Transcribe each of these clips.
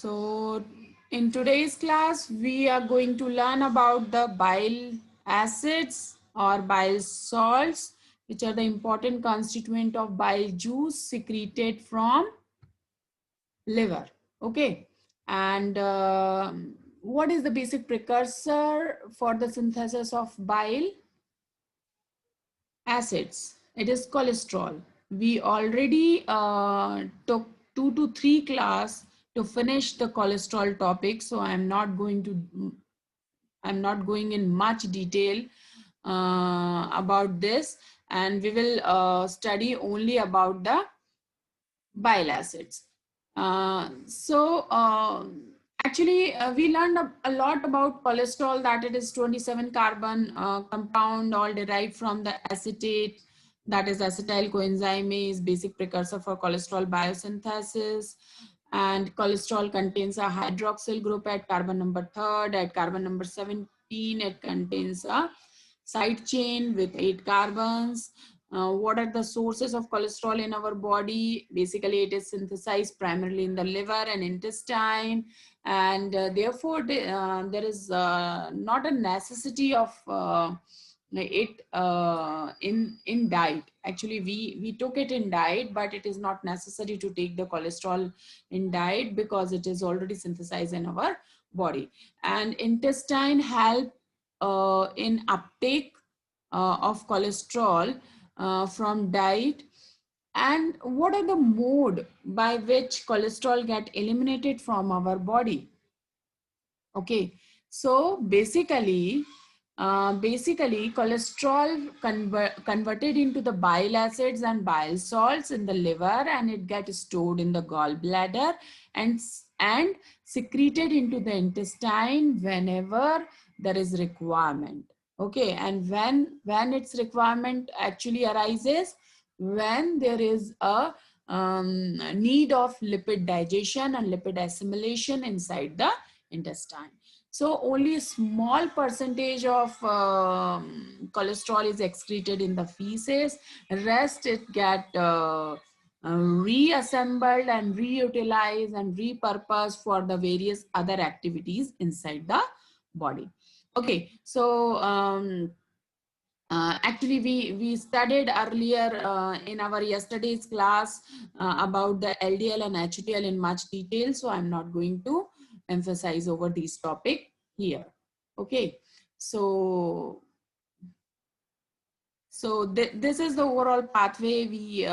So in today's class, we are going to learn about the bile acids or bile salts, which are the important constituent of bile juice secreted from liver. Okay. And what is the basic precursor for the synthesis of bile acids? It is cholesterol. We already took 2 to 3 class to finish the cholesterol topic, so I'm not going in much detail about this, and we will study only about the bile acids. Actually, we learned a lot about cholesterol, that it is 27 carbon compound, all derived from the acetate, that is acetyl coenzyme, basic precursor for cholesterol biosynthesis. And cholesterol contains a hydroxyl group at carbon number 3rd. At carbon number 17, it contains a side chain with 8 carbons. What are the sources of cholesterol in our body? Basically, it is synthesized primarily in the liver and intestine, and therefore there is not a necessity of it in diet. Actually, we took it in diet, but it is not necessary to take the cholesterol in diet because it is already synthesized in our body. And intestine help in uptake of cholesterol from diet. And what are the mode by which cholesterol get eliminated from our body? Okay, so basically cholesterol converted into the bile acids and bile salts in the liver, and it gets stored in the gallbladder and secreted into the intestine whenever there is requirement. Okay, and when its requirement actually arises, when there is a need of lipid digestion and lipid assimilation inside the intestine. So only a small percentage of cholesterol is excreted in the feces. Rest it get reassembled and reutilized and repurposed for the various other activities inside the body. Okay, so actually, we studied earlier in our yesterday's class about the LDL and HDL in much detail, so I'm not going to emphasize over this topic here. Okay, so this is the overall pathway we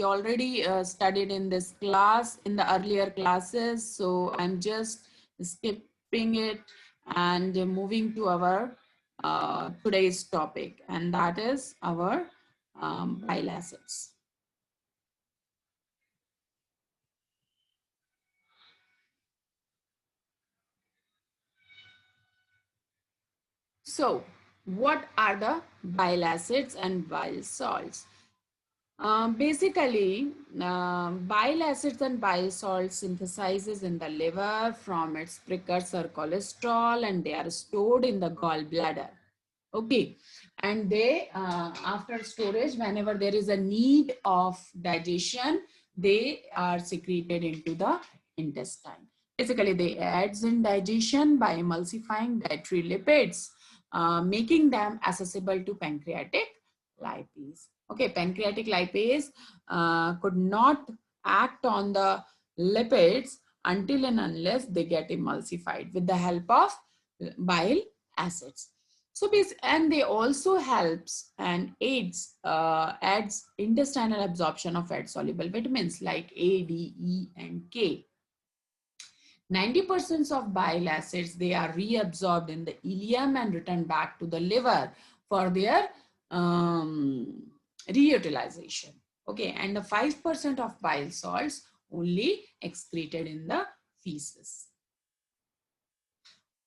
already studied in this class in the earlier classes. So I'm just skipping it and moving to our today's topic, and that is our bile acids. So what are the bile acids and bile salts? Basically, bile acids and bile salts synthesizes in the liver from its precursor cholesterol, and they are stored in the gallbladder. Okay, and they after storage, whenever there is a need of digestion, they are secreted into the intestine. Basically, they aids in digestion by emulsifying dietary lipids, making them accessible to pancreatic lipase. Okay, pancreatic lipase could not act on the lipids until and unless they get emulsified with the help of bile acids. So, and they also helps and adds intestinal absorption of fat soluble vitamins like A, D, E, and K. 90% of bile acids, they are reabsorbed in the ileum and returned back to the liver for their reutilization. Okay, and the 5% of bile salts only excreted in the feces.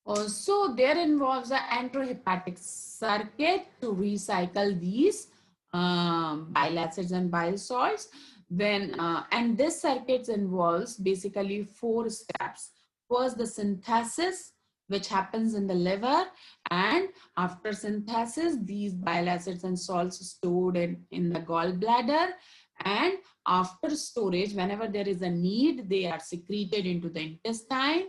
Also, there involves an enterohepatic circuit to recycle these bile acids and bile salts. And this circuit involves basically 4 steps. First, the synthesis, which happens in the liver, and after synthesis, these bile acids and salts stored in the gallbladder, and after storage, whenever there is a need, they are secreted into the intestine,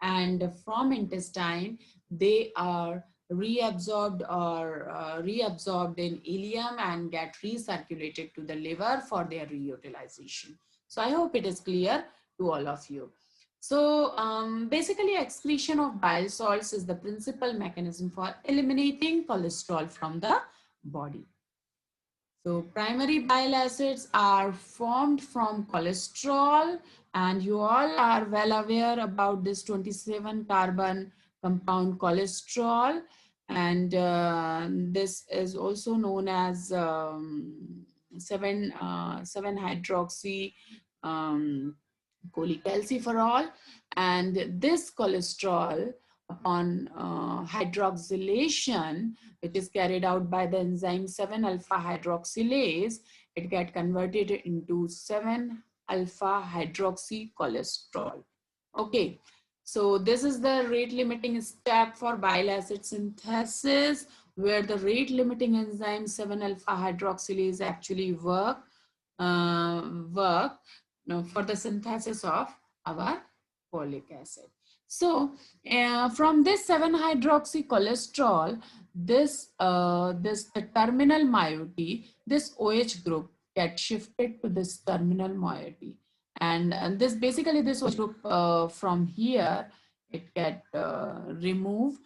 and from intestine, they are reabsorbed or reabsorbed in ileum and get recirculated to the liver for their reutilization. So I hope it is clear to all of you. So basically, excretion of bile salts is the principal mechanism for eliminating cholesterol from the body. So primary bile acids are formed from cholesterol, and you all are well aware about this 27 carbon compound cholesterol, and this is also known as 7 hydroxy cholecalciferol, and this cholesterol upon hydroxylation, which is carried out by the enzyme 7 alpha hydroxylase, it get converted into 7 alpha hydroxy cholesterol. Okay, so this is the rate limiting step for bile acid synthesis, where the rate limiting enzyme 7 alpha hydroxylase actually work for the synthesis of our folic acid. So from this 7 hydroxy cholesterol, this the terminal moiety, this OH group gets shifted to this terminal moiety, and this basically this OH group from here it get removed.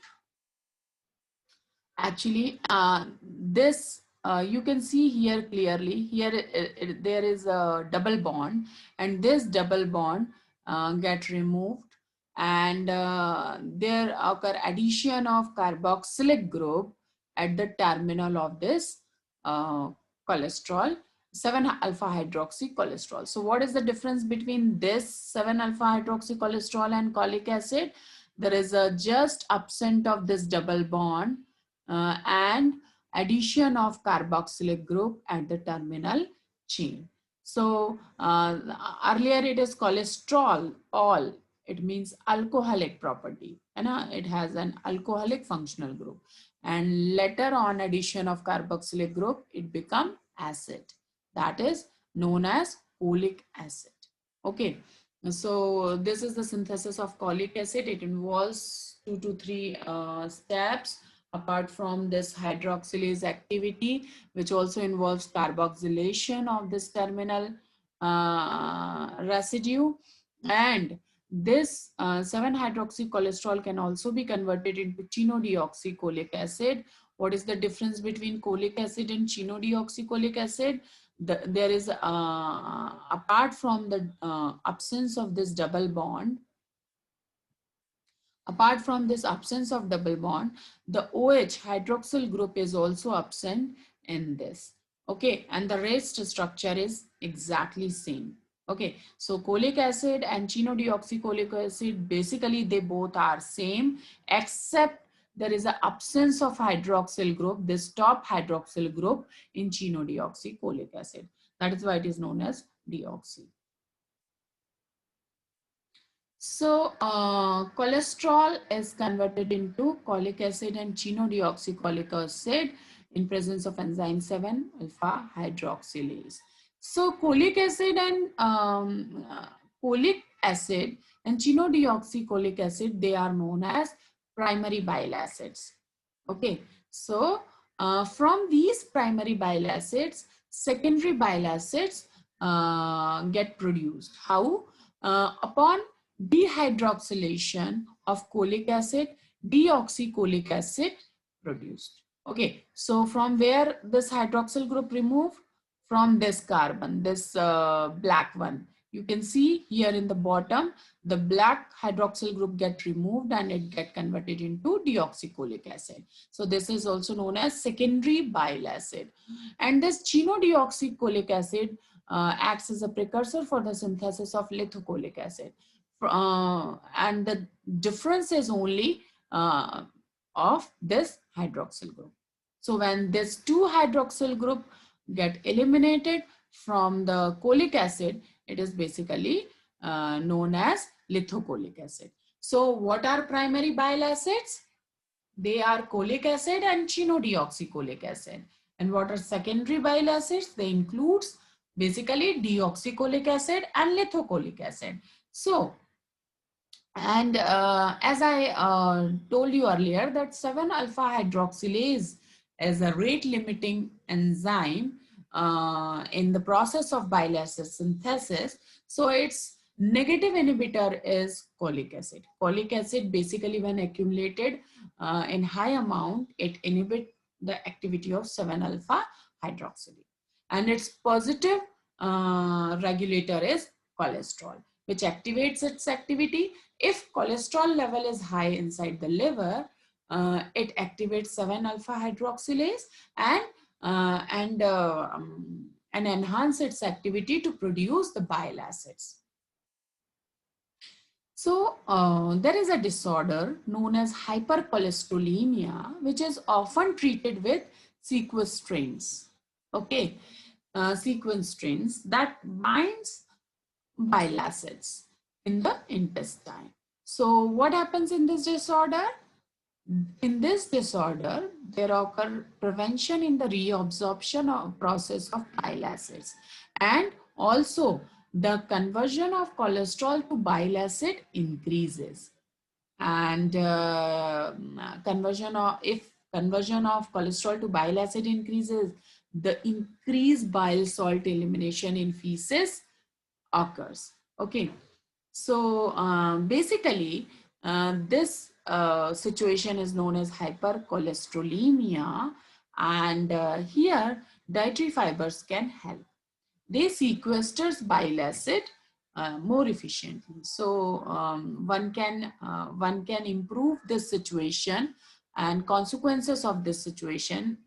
Actually, this you can see here clearly. Here there is a double bond, and this double bond get removed, and there occur addition of carboxylic group at the terminal of this uh, cholesterol, 7 alpha hydroxy cholesterol. So what is the difference between this 7 alpha hydroxy cholesterol and cholic acid? There is a just absent of this double bond and addition of carboxylic group at the terminal chain. So earlier it is cholesterol, all, it means alcoholic property, and it has an alcoholic functional group. And later on addition of carboxylic group, it become acid. That is known as cholic acid. Okay. So this is the synthesis of cholic acid. It involves 2 to 3 steps apart from this hydroxylase activity, which also involves carboxylation of this terminal residue. And this 7-hydroxy cholesterol can also be converted into chenodeoxycholic acid. What is the difference between cholic acid and chenodeoxycholic acid? There is, apart from the absence of this double bond, apart from this absence of double bond, the OH hydroxyl group is also absent in this. Okay, and the rest structure is exactly same. Okay, so cholic acid and chenodeoxycholic acid, basically they both are same, except there is an absence of hydroxyl group, this top hydroxyl group in chenodeoxycholic acid. That is why it is known as deoxy. So cholesterol is converted into cholic acid and chenodeoxycholic acid in presence of enzyme 7 alpha hydroxylase. So cholic acid and cholic acid and chenodeoxycholic acid, they are known as primary bile acids. Okay, so from these primary bile acids, secondary bile acids get produced. How? Upon dehydroxylation of cholic acid, deoxycholic acid produced. Okay, so from where this hydroxyl group removed? From this carbon, this black one. You can see here in the bottom, the black hydroxyl group get removed and it get converted into deoxycholic acid. So this is also known as secondary bile acid. And this chenodeoxycholic acid acts as a precursor for the synthesis of lithocholic acid. And the difference is only of this hydroxyl group. So when this 2 hydroxyl group get eliminated from the cholic acid, it is basically known as lithocholic acid. So what are primary bile acids? They are cholic acid and chenodeoxycholic acid. And what are secondary bile acids? They includes basically deoxycholic acid and lithocholic acid. So, and as I told you earlier, that 7-alpha hydroxylase is a rate limiting enzyme in the process of bile acid synthesis. So its negative inhibitor is cholic acid. Cholic acid basically, when accumulated in high amount, it inhibits the activity of 7-alpha hydroxylase. And its positive regulator is cholesterol, which activates its activity. If cholesterol level is high inside the liver, it activates 7-alpha hydroxylase and enhance its activity to produce the bile acids. So there is a disorder known as hypercholesterolemia, which is often treated with sequestrants. Okay, sequestrants that binds bile acids in the intestine. So what happens in this disorder? In this disorder, there occur prevention in the reabsorption of process of bile acids, and also the conversion of cholesterol to bile acid increases. And if conversion of cholesterol to bile acid increases, the increased bile salt elimination in feces occurs. Okay, so basically this situation is known as hypercholesterolemia, and here dietary fibers can help. They sequester bile acid more efficiently. So one can improve this situation and consequences of this situation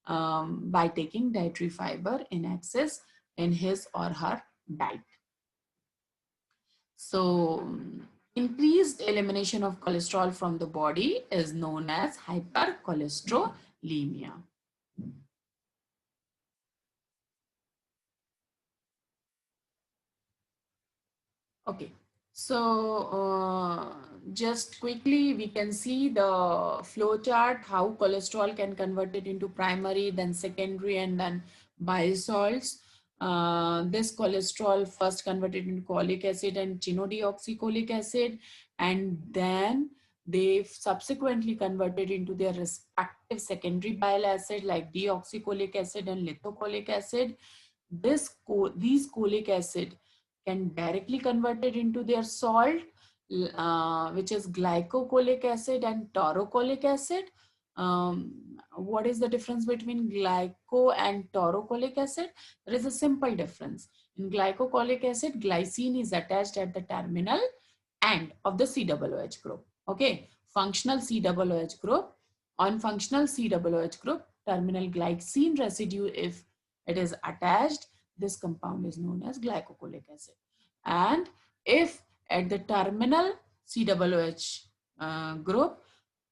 by taking dietary fiber in excess in his or her diet. So increased elimination of cholesterol from the body is known as hypercholesterolemia. Okay, so just quickly we can see the flow chart, how cholesterol can convert it into primary, then secondary, and then bile salts. This cholesterol first converted into cholic acid and chenodeoxycholic acid, and then they subsequently converted into their respective secondary bile acid like deoxycholic acid and lithocholic acid. These cholic acid can directly convert it into their salt, which is glycocholic acid and taurocholic acid. What is the difference between glyco and taurocholic acid? There is a simple difference. In glycocholic acid, glycine is attached at the terminal end of the COOH group. Okay, functional COOH group. On functional COOH group, terminal glycine residue, if it is attached, this compound is known as glycocholic acid. And if at the terminal COOH group,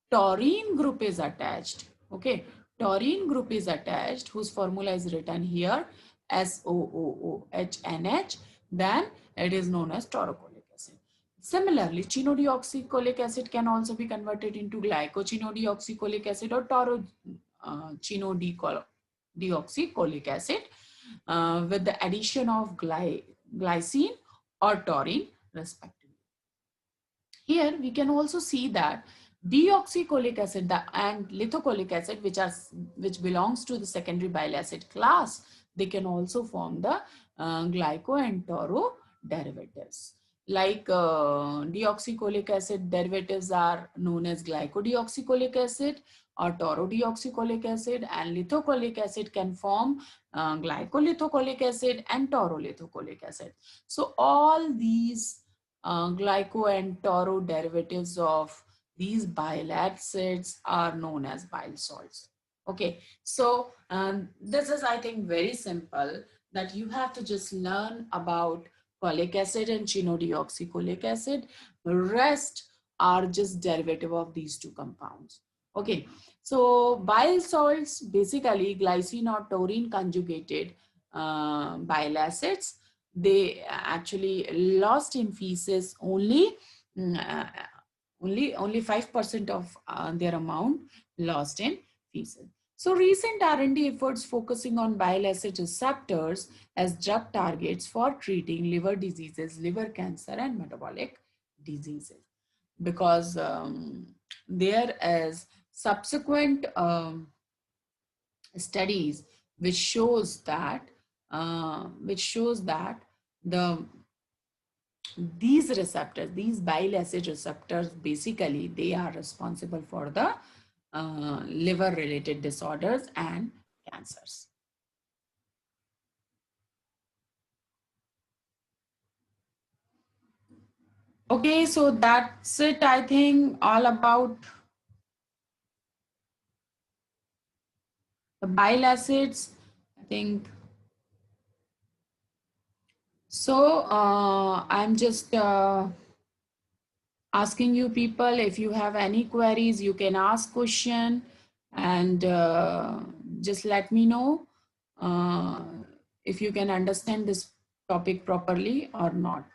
taurine group is attached, okay, taurine group is attached, whose formula is written here, SOOOHNH, then it is known as taurocholic acid. Similarly, chenodeoxycholic acid can also be converted into glycochenodeoxycholic acid or taurochenodeoxycholic acid with the addition of glycine or taurine respectively. Here we can also see that deoxycholic acid and lithocholic acid, which belongs to the secondary bile acid class, they can also form the glyco and tauro derivatives. Like deoxycholic acid derivatives are known as glycodeoxycholic acid or taurodeoxycholic acid, and lithocholic acid can form glycolithocholic acid and taurolithocholic acid. So all these glyco and tauro derivatives of these bile acids are known as bile salts. Okay, so this is, I think, very simple, that you have to just learn about cholic acid and chenodeoxycholic acid. The rest are just derivative of these two compounds. Okay, so bile salts, basically glycine or taurine conjugated bile acids, they actually lost in feces only mm, uh, only 5% of their amount lost in feces. So recent R&D efforts focusing on bile acid receptors as drug targets for treating liver diseases, liver cancer, and metabolic diseases. Because there is subsequent studies which shows that the these receptors, these bile acid receptors, basically they are responsible for the liver related disorders and cancers. Okay, so that's it, I think, all about the bile acids. I think so. I'm just asking you people, if you have any queries, you can ask question, and just let me know uh, if you can understand this topic properly or not.